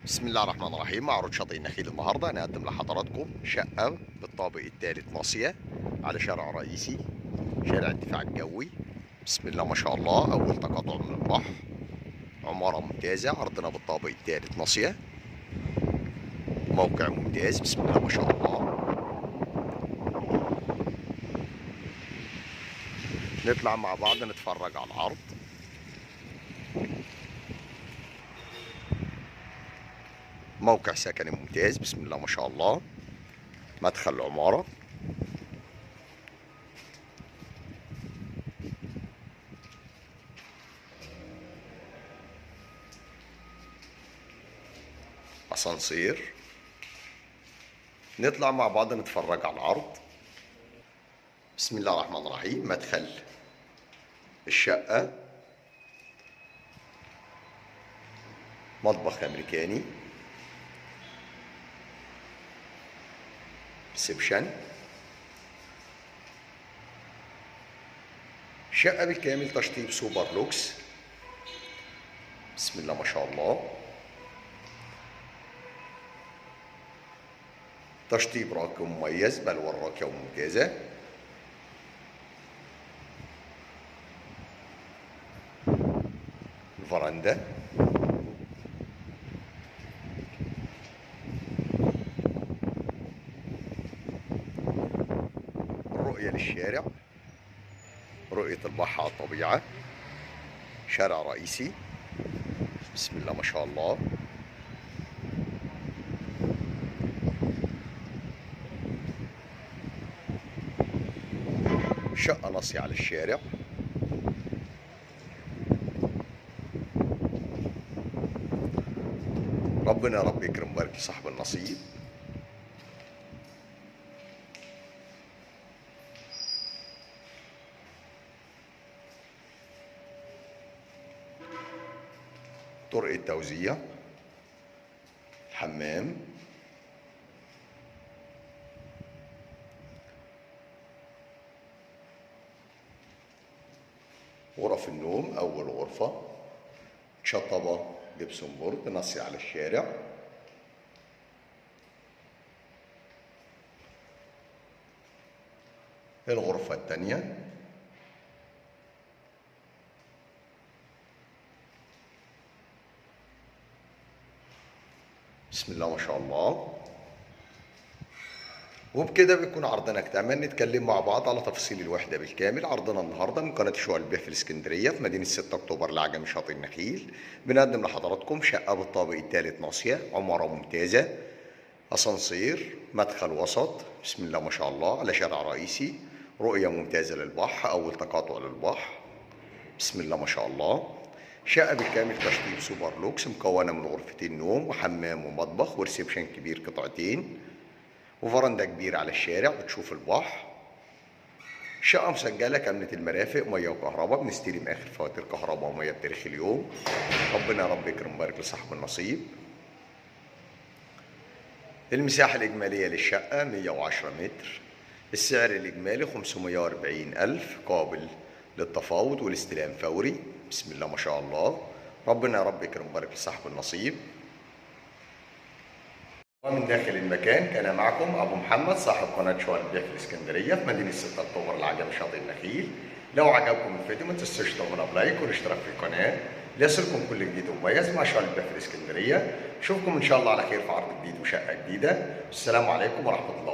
بسم الله الرحمن الرحيم. معروض شاطئ النخيل النهارده هنقدم لحضراتكم شقة بالطابق الثالث ناصية على شارع رئيسي، شارع الدفاع الجوي. بسم الله ما شاء الله، أول تقاطع من البحر، عمارة ممتازة، عرضنا بالطابق الثالث ناصية، موقع ممتاز. بسم الله ما شاء الله. نطلع مع بعض نتفرج على العرض. موقع سكني ممتاز. بسم الله ما شاء الله. مدخل العمارة، أسانسير. نطلع مع بعض نتفرج على العرض. بسم الله الرحمن الرحيم. مدخل الشقة، مطبخ أمريكاني، ريسبشن. شقة بالكامل تشطيب سوبر لوكس. بسم الله ما شاء الله. تشطيب راقي مميز، بل والراقية وممتازة. الفرندا، الرؤية للشارع، رؤية البحر على الطبيعة، شارع رئيسي. بسم الله ما شاء الله. شقة ناصية على الشارع. ربنا يا رب يكرم ويبارك لصاحب النصيب. طرق التوزيع، الحمام، غرف النوم. أول غرفة شطبة جبسون بورد ناصية على الشارع. الغرفة الثانية، بسم الله ما شاء الله. وبكده بيكون عرضنا اكتمل. نتكلم مع بعض على تفاصيل الوحدة بالكامل. عرضنا النهارده من قناة شقق البيع في الاسكندرية في مدينة 6 أكتوبر العجمي شاطئ النخيل. بنقدم لحضراتكم شقة بالطابق الثالث ناصية، عمارة ممتازة، أسانسير، مدخل وسط. بسم الله ما شاء الله، على شارع رئيسي، رؤية ممتازة للبحر، أول تقاطع للبحر. بسم الله ما شاء الله. شقة بالكامل تشطيب سوبر لوكس، مكونة من غرفتين نوم وحمام ومطبخ وريسبشن كبير قطعتين، وفرندا كبيرة على الشارع بتشوف البحر. شقة مسجلة كاملة المرافق، مية وكهرباء، بنستلم آخر فواتير كهرباء ومية بتاريخ اليوم. ربنا يا رب يكرم ويبارك لصاحب النصيب. المساحة الإجمالية للشقة 110 متر. السعر الإجمالي 540 ألف، قابل للتفاوض والاستلام فوري. بسم الله ما شاء الله. ربنا يا رب يكرم ويبارك لصاحب النصيب. ومن داخل المكان كان معكم أبو محمد، صاحب قناة شقق البيع في الإسكندرية في مدينة 6 أكتوبر العجمي شاطئ النخيل. لو عجبكم الفيديو ما تنسوش تعملوا لايك والاشتراك في القناة ليصلكم كل جديد ومميز مع شقق البيع في الإسكندرية. نشوفكم إن شاء الله على خير في عرض جديد وشقة جديدة. السلام عليكم ورحمة الله.